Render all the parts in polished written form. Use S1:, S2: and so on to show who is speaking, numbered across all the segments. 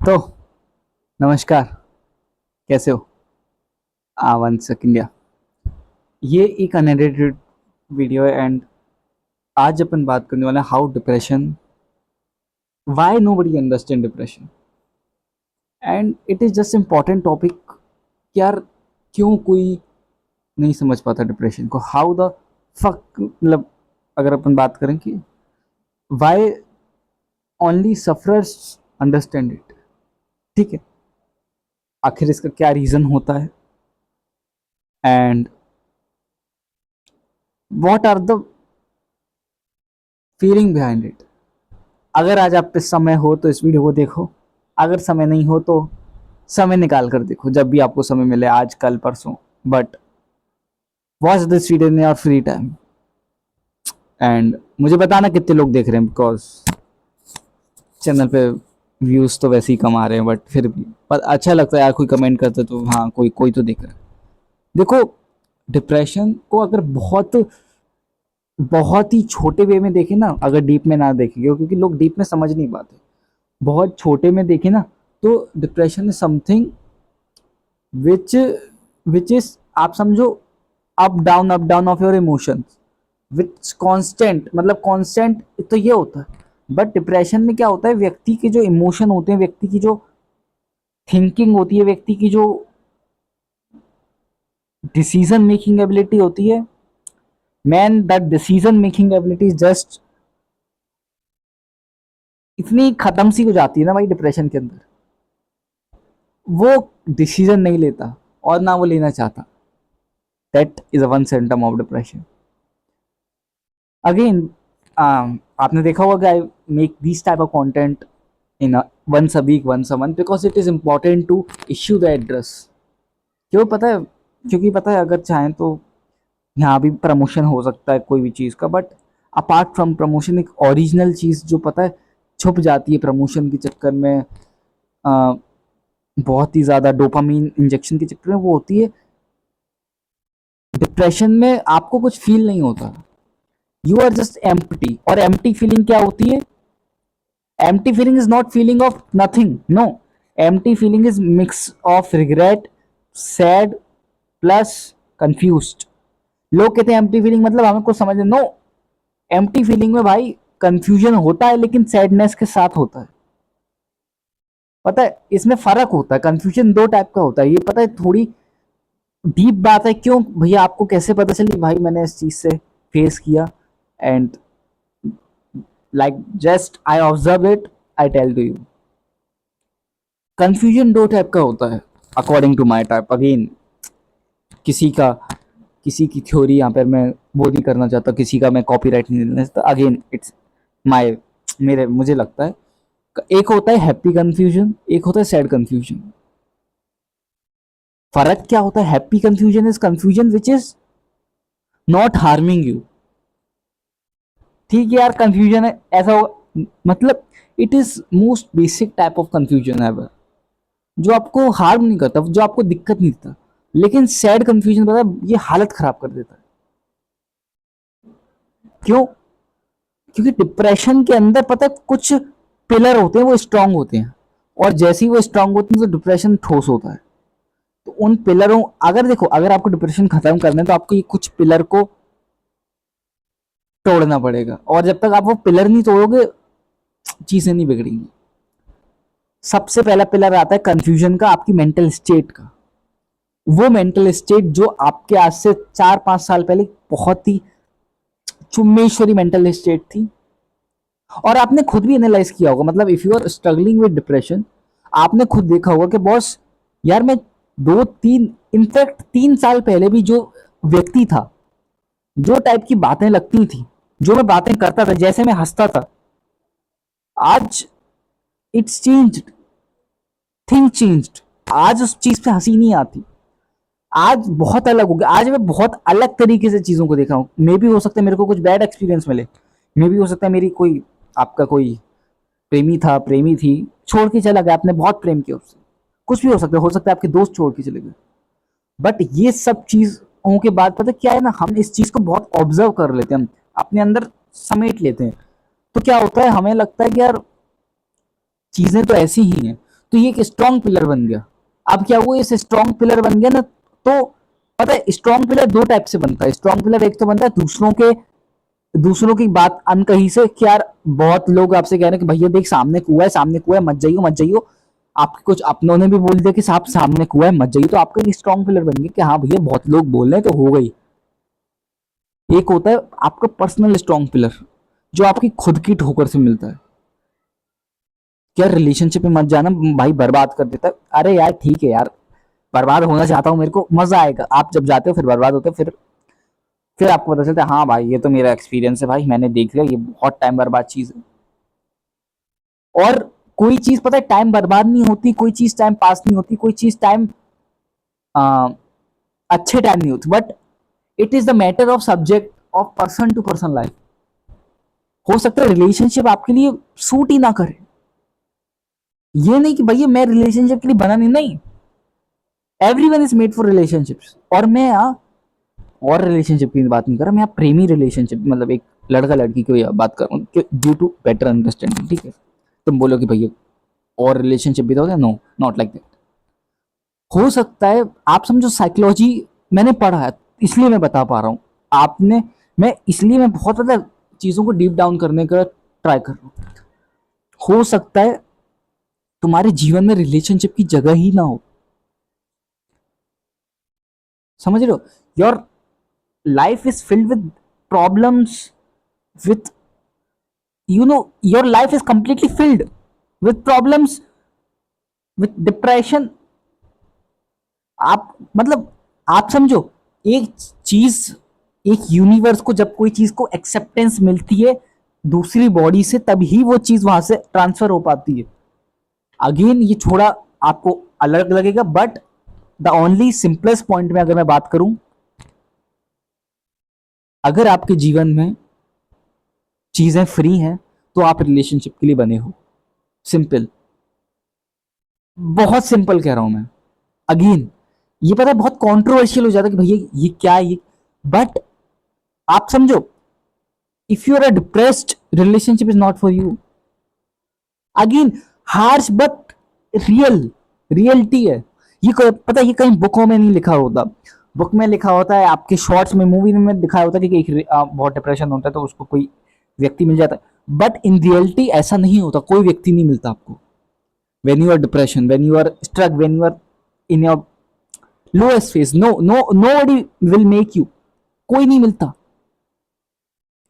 S1: तो नमस्कार, कैसे हो? वन सेकंड या ये एक अनएडिटेड वीडियो है एंड आज अपन बात करने वाले हैं how depression, why nobody understand depression and it is just important topic. यार, क्यों कोई नहीं समझ पाता डिप्रेशन को? हाउ द फक, मतलब अगर अपन बात करें कि why only sufferers understand it, ठीक है? आखिर इसका क्या रीजन होता है and what are the feeling behind it. अगर आज आप पे समय हो तो इस वीडियो को देखो, अगर समय नहीं हो तो समय निकाल कर देखो, जब भी आपको समय मिले, आज कल परसों, but watch this video in your free time and मुझे बताना कितने लोग देख रहे हैं, बिकॉज चैनल पे व्यूज तो वैसे ही कम आ रहे हैं, बट फिर भी पर अच्छा लगता है यार, कोई कमेंट करता है तो हाँ, कोई कोई तो देख रहा है। देखो, डिप्रेशन को अगर बहुत बहुत ही छोटे वे में देखें ना, अगर डीप में ना देखें, क्योंकि लोग डीप में समझ नहीं पाते, बहुत छोटे में देखें ना, तो depression is something which which is, आप समझो, up down of your emotions which constant, मतलब कांस्टेंट तो ये होता है। बट डिप्रेशन में क्या होता है, व्यक्ति के जो इमोशन होते हैं, व्यक्ति की जो थिंकिंग होती है, व्यक्ति की जो डिसीजन मेकिंग एबिलिटी होती है, man that decision making ability just इतनी खत्म सी हो जाती है ना भाई डिप्रेशन के अंदर। वो डिसीजन नहीं लेता और ना वो लेना चाहता। That is a one symptom of depression. Again, आपने देखा होगा कि I make this type of content in once a week, once a month, because it is important to issue the address. क्यों पता है? क्योंकि पता है, अगर चाहें तो यहाँ भी प्रमोशन हो सकता है कोई भी चीज़ का, बट अपार्ट फ्रॉम प्रमोशन एक ओरिजिनल चीज़ जो पता है छुप जाती है प्रमोशन के चक्कर में, बहुत ही ज़्यादा डोपामीन इंजेक्शन के चक्कर में, वो होती है डिप्रेशन में आपको कुछ फील नहीं होता, यू आर जस्ट एम्प्टी। और एम्प्टी फीलिंग क्या होती है? Empty feeling is not feeling of nothing, no. Empty feeling is mix of regret, sad plus confused. लोग कहते हैं एम्प्टी फीलिंग मतलब हमें कुछ समझ, नो। एम्प्टी फीलिंग में भाई कंफ्यूजन होता है, लेकिन सैडनेस के साथ होता है। पता है इसमें फर्क होता है, कंफ्यूजन दो टाइप का होता है, ये पता है थोड़ी डीप बात है। क्यों भैया? आपको कैसे पता चली? भाई मैंने इस चीज से फेस किया and like just I observe it, I tell to you. Confusion दो टाइप का होता है according to my type. Again, किसी का किसी की थ्योरी यहाँ पर मैं वो नहीं करना चाहता, किसी का मैं कॉपीराइट नहीं देना चाहता। अगेन इट्स माय, मेरे मुझे लगता है एक होता है हैप्पी कंफ्यूजन, एक होता है सैड कंफ्यूजन। फर्क क्या होता है? Happy confusion is confusion which is not harming you. ठीक है यार, कंफ्यूजन है ऐसा मतलब it is most basic type of confusion ever, जो आपको हार्म नहीं करता, जो आपको दिक्कत नहीं देता। लेकिन सैड कंफ्यूजन पता है ये हालत खराब कर देता है। क्यों? क्योंकि डिप्रेशन के अंदर पता है कुछ पिलर होते हैं, वो स्ट्रांग होते हैं, और जैसे ही वो स्ट्रांग होते हैं तो डिप्रेशन ठोस होता है। तो उन पिलरों, अगर देखो, अगर आपको डिप्रेशन खत्म करना है तो आपको ये कुछ पिलर को तोड़ना पड़ेगा, और जब तक आप वो पिलर नहीं तोड़ोगे चीजें नहीं बिगड़ेंगी। सबसे पहला पिलर आता है कंफ्यूजन का, आपकी मेंटल स्टेट का। वो मेंटल स्टेट जो आपके आज से 4-5 साल पहले बहुत ही चुम्बेश्वरी मेंटल स्टेट थी, और आपने खुद भी एनालाइज किया होगा, मतलब if you are struggling with depression, आपने खुद देखा होगा कि बॉस, यार मैं 2-3, इनफैक्ट 3 साल पहले भी जो व्यक्ति था, जो टाइप की बातें लगती थी, जो मैं बातें करता था, जैसे मैं हंसता था, आज इट्स चेंज्ड, थिंग चेंज्ड। आज उस चीज पे हंसी नहीं आती, आज बहुत अलग हो गया। आज मैं बहुत अलग तरीके से चीजों को देख रहा हूँ। मे भी हो सकता है मेरे को कुछ बैड एक्सपीरियंस मिले, मे भी हो सकता है मेरी कोई, आपका कोई प्रेमी था, प्रेमी थी, छोड़ के चला गया, आपने बहुत प्रेम किया उससे, कुछ भी हो सकता है आपके दोस्त छोड़ के चले गए। बट ये सब चीजों के बाद पता क्या है ना, हम इस चीज को बहुत ऑब्जर्व कर लेते हैं, हम अपने अंदर समेट लेते हैं। तो क्या होता है, हमें लगता है कि यार चीजें तो ऐसी ही हैं। तो ये एक स्ट्रॉन्ग पिलर बन गया। अब क्या हुआ, इस स्ट्रॉन्ग पिलर बन गया ना, तो पता है स्ट्रॉन्ग पिलर दो टाइप से बनता है। स्ट्रॉन्ग पिलर एक तो बनता है दूसरों की बात अनकही से, कि यार बहुत लोग आपसे कह रहे हैं कि भैया देख सामने कुआ है, मत जाइयो। आपके कुछ अपनों ने भी बोल दिया कि साहब सामने कुआ है, मत जाइए, तो आपका एक स्ट्रॉन्ग पिलर बन गया कि हाँ भैया बहुत लोग बोल रहे हैं तो हो गई। एक होता है आपका पर्सनल स्ट्रॉन्ग पिलर, जो आपकी खुद की ठोकर से मिलता है। क्या रिलेशनशिप में मत जाना भाई, बर्बाद कर देता है। अरे यार ठीक है यार, बर्बाद होना चाहता हूँ, मेरे को मजा आएगा। आप जब जाते हो फिर बर्बाद होते हो, फिर आपको पता चलता है हाँ भाई ये तो मेरा एक्सपीरियंस है भाई, मैंने देख लिया, ये बहुत टाइम बर्बाद चीज है। और कोई चीज पता है टाइम बर्बाद नहीं होती, कोई चीज टाइम पास नहीं होती, कोई चीज टाइम अच्छे टाइम नहीं होती, but it is the matter of subject of person to person life. हो सकता है रिलेशनशिप आपके लिए सूट ही ना करे। ये नहीं कि भैया मैं रिलेशनशिप के लिए बना नहीं, everyone is made for relationships. और मैं और रिलेशनशिप की बात नहीं कर रहा, मैं यहाँ प्रेमी रिलेशनशिप, मतलब एक लड़का लड़की की बात कर रहा हूँ, ड्यू टू बेटर अंडरस्टैंडिंग। ठीक है, तुम बोलो कि भैया और रिलेशनशिप भी तो होता है, नो नॉट लाइक दैट। हो सकता है आप समझो, साइकोलॉजी मैंने पढ़ा है इसलिए मैं बता पा रहा हूँ। आपने मैं इसलिए मैं बहुत ज्यादा चीजों को डीप डाउन करने का ट्राई कर रहा हूँ। हो सकता है तुम्हारे जीवन में रिलेशनशिप की जगह ही ना हो, समझ रहे हो? Your life is filled with problems, with your life is completely filled with problems, with depression। आप मतलब आप समझो, एक चीज, एक यूनिवर्स को जब कोई चीज को एक्सेप्टेंस मिलती है दूसरी बॉडी से, तभी वो चीज वहां से ट्रांसफर हो पाती है। अगेन ये थोड़ा आपको अलग लगेगा, but the only simplest point में अगर मैं बात करूं, अगर आपके जीवन में चीजें फ्री हैं तो आप रिलेशनशिप के लिए बने हो। सिंपल, बहुत सिंपल कह रहा हूं मैं। अगेन ये पता है बहुत कंट्रोवर्शियल हो जाता है कि भैया ये क्या है ये, बट आप समझो, if you are a depressed, relationship is not for you. Again harsh but real, reality है ये। पता है ये कहीं बुकों में नहीं लिखा होता। बुक में लिखा होता है, आपके शॉर्ट्स में, मूवी में दिखाया होता है कि एक बहुत डिप्रेशन होता है तो उसको कोई व्यक्ति मिल जाता है, बट इन रियलिटी ऐसा नहीं होता, कोई व्यक्ति नहीं मिलता आपको। when you are depression, when you are struck, when you are in your lowest phase, nobody will make you, कोई नहीं मिलता।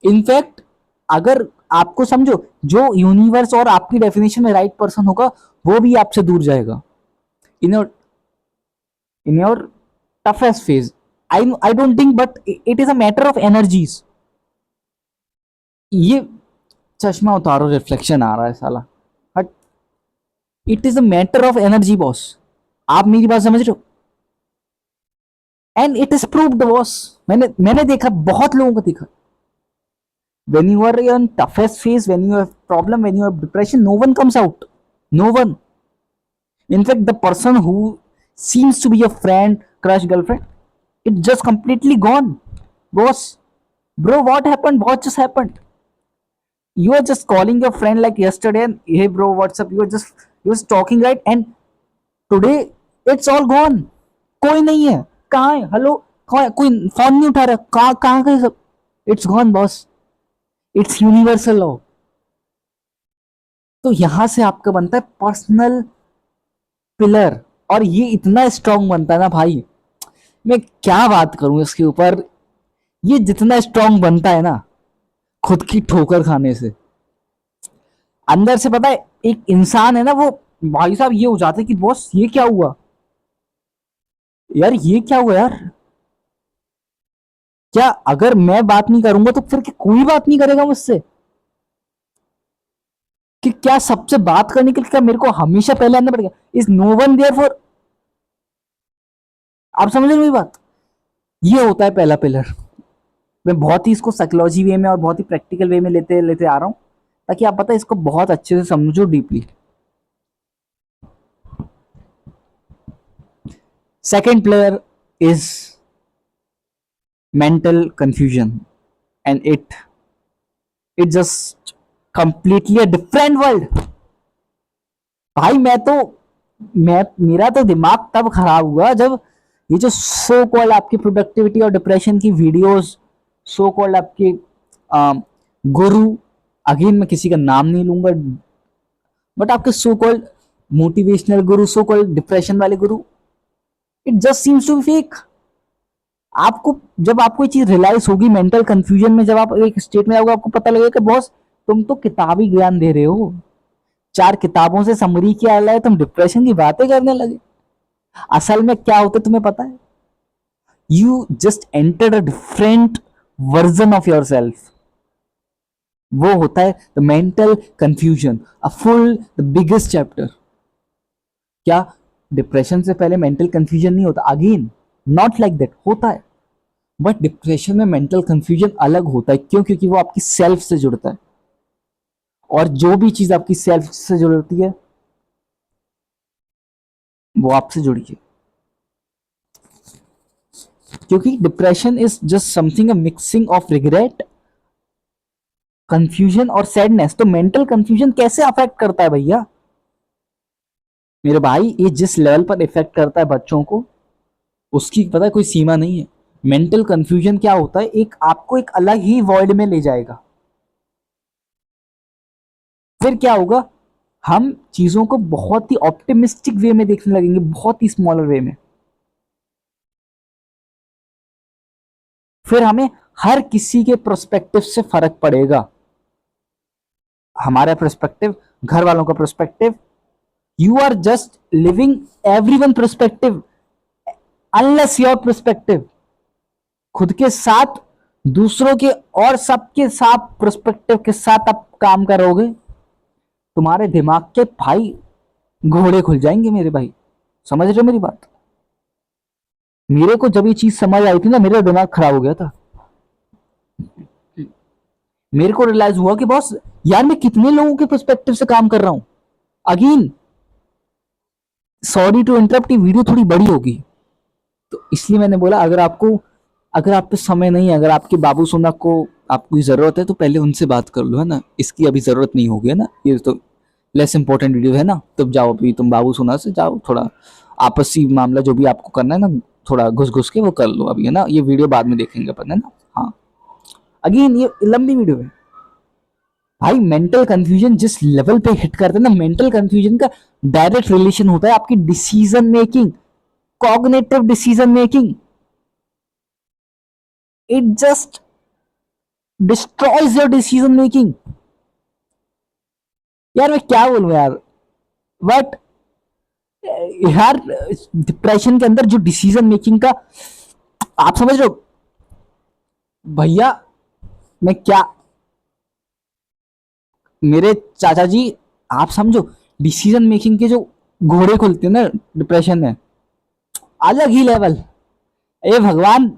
S1: इनफैक्ट अगर आपको समझो, जो यूनिवर्स और आपकी डेफिनेशन में राइट पर्सन होगा वो भी आपसे दूर जाएगा in your toughest phase. I don't think, but it is a matter of energies. ये चश्मा उतारो, रिफ्लेक्शन आ रहा है साला, हट। It is a matter of energy boss, आप मेरी बात समझ रहे हो? And it is proved boss, मैंने देखा, बहुत लोगों को देखा। when you are in toughest phase, when you have problem, when you have depression, no one comes out, no one। In fact the person who seems to be your friend, crush, girlfriend, it just completely gone, boss। Bro, what happened? What just happened? You are just calling your friend like yesterday and hey bro what's up, you was talking, right? And today it's all gone। कोई नहीं है, कहाँ है, hello, कोई phone नहीं उठा रहा, कहाँ गए सब? It's gone boss, it's universal law. तो यहां से आपका बनता है पर्सनल पिलर, और ये इतना स्ट्रांग बनता है ना भाई, मैं क्या बात करूं इसके ऊपर। ये जितना स्ट्रांग बनता है ना खुद की ठोकर खाने से, अंदर से पता है एक इंसान है ना, वो भाई साहब ये हो जाता है कि बॉस ये क्या हुआ यार, ये क्या हुआ यार। क्या अगर मैं बात नहीं करूंगा तो फिर कोई बात नहीं करेगा मुझसे? कि क्या सबसे बात करने के लिए क्या मेरे को हमेशा पहले आना पड़ेगा? Is no one there for, आप समझ रहे हो मेरी बात? ये होता है पहला पिलर। मैं बहुत ही इसको साइकोलॉजी वे में और बहुत ही प्रैक्टिकल वे में लेते लेते आ रहा हूं, ताकि आप पता है इसको बहुत अच्छे से समझो deeply. Second pillar is mental confusion, and it just completely a different world. भाई मैं तो मैं मेरा तो दिमाग तब खराब हुआ जब ये जो सो कॉल्ड आपकी प्रोडक्टिविटी और डिप्रेशन की वीडियोस, सो कॉल्ड आपके अ, गुरु, अगेन मैं किसी का नाम नहीं लूंगा, बट आपके सो कॉल्ड मोटिवेशनल गुरु, सो कॉल्ड डिप्रेशन वाले गुरु, it just seems to be fake. आपको जब आपको ये चीज रियलाइज होगी मेंटल कंफ्यूजन में, जब आप एक स्टेट में आओगे, आपको पता लगेगा कि बॉस तुम तो किताबी ज्ञान दे रहे हो, चार किताबों से समरी किया है, तुम डिप्रेशन की बातें करने लगे। असल में क्या होता है तुम्हें पता है? You just entered a different version of your self. वो होता है the mental confusion, a full the biggest chapter. क्या डिप्रेशन से पहले मेंटल कंफ्यूजन नहीं होता? अगेन नॉट लाइक दैट, होता है, बट डिप्रेशन में मेंटल कंफ्यूजन अलग होता है। क्यों? क्योंकि वो आपकी सेल्फ से जुड़ता है, और जो भी चीज आपकी सेल्फ से जुड़ती है वो आपसे जुड़ी है। क्योंकि depression is just something a mixing of regret, confusion और सैडनेस। तो मेंटल कंफ्यूजन कैसे अफेक्ट करता है भैया मेरे भाई? ये जिस लेवल पर इफेक्ट करता है बच्चों को, उसकी पता है कोई सीमा नहीं है। मेंटल कंफ्यूजन क्या होता है? एक आपको एक अलग ही वर्ल्ड में ले जाएगा। फिर क्या होगा? हम चीजों को बहुत ही ऑप्टिमिस्टिक वे में देखने लगेंगे, बहुत ही स्मॉलर वे में। फिर हमें हर किसी के प्रोस्पेक्टिव से फर्क पड़ेगा। हमारा प्रोस्पेक्टिव, घर वालों का prospective, you are just living every one prospective unless your prospective. खुद के साथ, दूसरों के और सबके साथ प्रोस्पेक्टिव के साथ आप काम करोगे, तुम्हारे दिमाग के भाई घोड़े खुल जाएंगे मेरे भाई। समझ रहे हो मेरी बात? मेरे को जब ये चीज समझ आई थी ना, मेरा दिमाग खराब हो गया था। मेरे को रियलाइज हुआ कि बॉस यार मैं कितने लोगों के पर्सपेक्टिव से काम कर रहा हूं। अगेन सॉरी टू इंटरप्ट, ये वीडियो थोड़ी बड़ी होगी, तो इसलिए मैंने बोला अगर आपको, अगर आप पे समय नहीं है, अगर आपके बाबू सोना को आपको जरूरत है तो पहले उनसे बात कर लो, है ना? इसकी अभी जरूरत नहीं होगी, है ना? ये तो लेस इंपॉर्टेंट वीडियो है ना। तुम जाओ अभी, तुम बाबू सोना से जाओ, थोड़ा आपसी मामला जो भी आपको करना है ना, थोड़ा घुस घुस के वो कर लो अभी, है ना? ये वीडियो बाद में देखेंगे अपन, है ना? हाँ, अगेन ये लंबी वीडियो है भाई। मेंटल कंफ्यूजन जिस लेवल पे हिट करता है ना, मेंटल कंफ्यूजन का डायरेक्ट रिलेशन होता है आपकी decision making, cognitive decision making. It just destroys your decision making. यार मैं क्या बोलूं यार, बट यार डिप्रेशन के अंदर जो डिसीजन मेकिंग का, आप समझ रहे हो भैया? मैं क्या, मेरे चाचा जी, आप समझो डिसीजन मेकिंग के जो घोड़े खुलते हैं ना डिप्रेशन में, अलग ही लेवल। ए भगवान,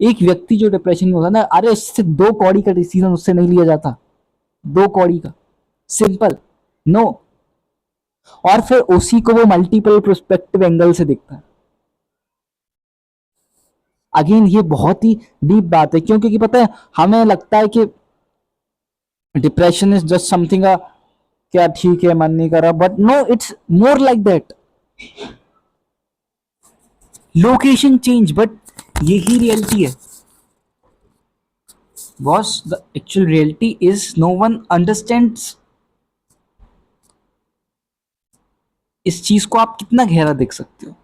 S1: एक व्यक्ति जो डिप्रेशन में होता है ना, अरे उससे 2 कौड़ी का डिसीजन उससे नहीं लिया जाता, 2 कौड़ी का, सिंपल, नो। और फिर उसी को वो मल्टीपल प्रोस्पेक्टिव एंगल से देखता है। अगेन ये बहुत ही डीप बात है। क्यों? क्योंकि पता है हमें लगता है कि डिप्रेशन इज जस्ट समथिंग, क्या ठीक है मन नहीं कर रहा, but no, it's more like that. Location change, but यही रियलिटी है boss. The actual reality is no one understands. इस चीज को आप कितना गहरा देख सकते हो,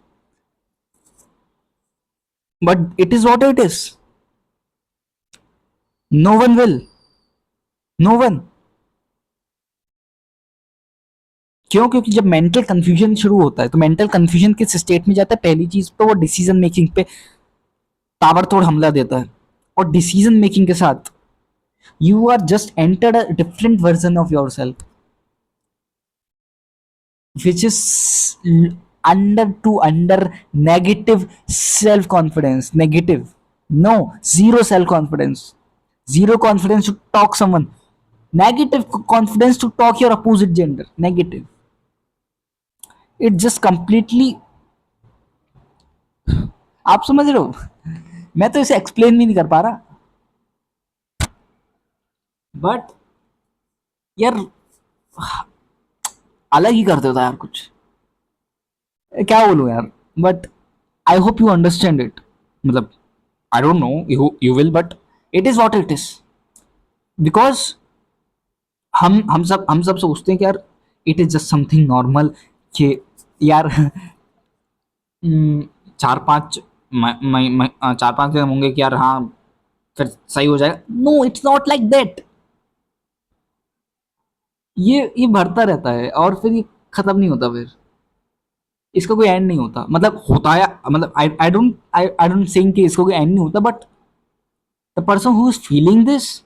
S1: but it is what it is. No one will, no one. क्यों? क्योंकि जब मेंटल कंफ्यूजन शुरू होता है तो मेंटल कंफ्यूजन किस स्टेट में जाता है? पहली चीज तो वो डिसीजन मेकिंग पे ताबड़तोड़ हमला देता है, और डिसीजन मेकिंग के साथ you are just entered a different version of your self, which is under negative self confidence. Negative, no, zero self confidence, zero confidence to talk someone, negative confidence to talk your opposite gender, negative। it just completely, आप समझ रहे हो? मैं तो इसे explain भी नहीं कर पा रहा, बट यार अलग ही कर देता है यार कुछ। क्या बोलूं यार, but I hope you understand it. मतलब I don't know, you will, but it is what it is. Because हम सब सोचते हैं कि यार it is just something normal, कि यार हम्म, चार पांच चार पांच दिन होंगे कि यार हाँ फिर सही हो जाएगा। No, it's not like that. ये बढ़ता रहता है और फिर ये खत्म नहीं होता, फिर इसका कोई एंड नहीं होता। मतलब होता है, मतलब आई डोंट सेइंग कि इसका कोई एंड नहीं होता, but the person who is feeling this,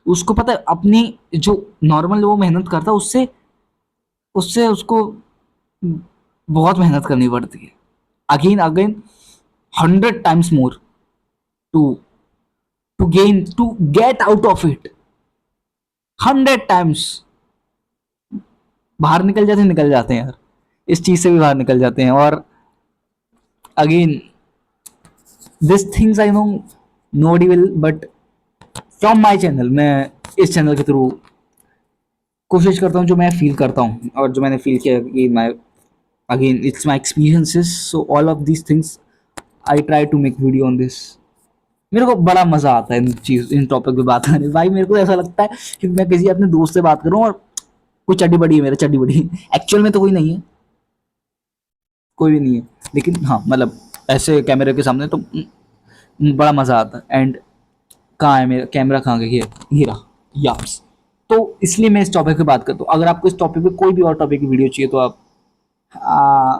S1: उसको पता है अपनी जो नॉर्मल वो मेहनत करता है उससे उससे उसको बहुत मेहनत करनी पड़ती है, again again 100 times more to to get out of it. 100 times बाहर निकल जाते हैं यार, इस चीज से भी बाहर निकल जाते हैं। और again this things I know nobody will, but from my channel, मैं इस चैनल के थ्रू कोशिश करता हूँ जो मैं फील करता हूँ और जो मैंने फील किया कि my again it's my experiences, so all of these things I try to make video on this. मेरे को बड़ा मजा आता है इन टॉपिक पे बात करने में। भाई मेरे को ऐसा लगता है कि मैं किसी अपने दोस्त से बात करूं और कोई चड्डी बड़ी है, मेरे चड्डी बड़ी। एक्चुअल में तो कोई नहीं है, कोई भी नहीं है, लेकिन हाँ मतलब ऐसे कैमरे के सामने तो बड़ा मजा आता है। एंड कहाँ है मेरा कैमरा, कहाँ गया, ये रहा, यार्स। तो इसलिए मैं इस टॉपिक पे बात करता हूँ। अगर आपको इस टॉपिक पे कोई भी और टॉपिक की वीडियो चाहिए तो आप आ,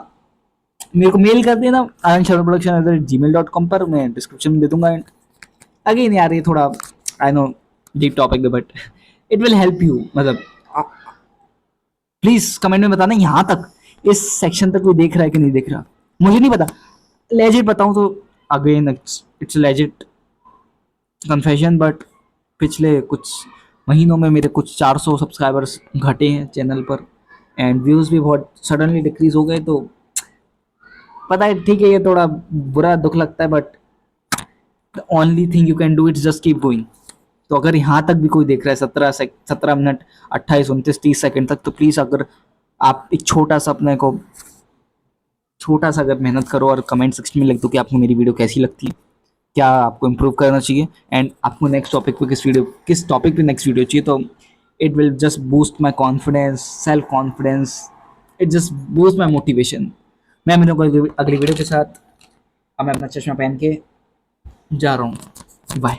S1: मेरे को मेल कर देना anand.sharma.production@gmail.com पर, मैं डिस्क्रिप्शन में दे दूंगा। एंड अगेन यार ये थोड़ा आई नो डीप टॉपिक है, but it will help you. मतलब प्लीज कमेंट में बताना यहाँ तक, इस सेक्शन तक कोई देख रहा है कि नहीं देख रहा, मुझे नहीं पता। लेजिट बताऊं तो again it's legit confession, but पिछले कुछ महीनों में मेरे कुछ 400 सब्सक्राइबर्स घटे हैं चैनल पर, एंड व्यूज़ भी बहुत सडनली डिक्रीज हो गए। तो पता है, ठीक है, ये थोड़ा बुरा दुख लगता है, but the only thing you can do it's just keep going. तो अगर यहाँ तक भी कोई देख रहा है 17 मिनट 28 29 30 सेकंड तक, तो प्लीज़ अगर आप एक छोटा सा अपने को छोटा सा अगर मेहनत करो और कमेंट सेक्शन में लिख दो कि आपको मेरी वीडियो कैसी लगती है, क्या आपको इम्प्रूव करना चाहिए, एंड आपको नेक्स्ट टॉपिक पे किस टॉपिक पे नेक्स्ट वीडियो चाहिए, तो it will just boost my confidence, self confidence, it just boost my motivation. मैं मिलूंगा अगली वीडियो के साथ। अब मैं अपना चश्मा पहन के जा रहा हूँ, बाय।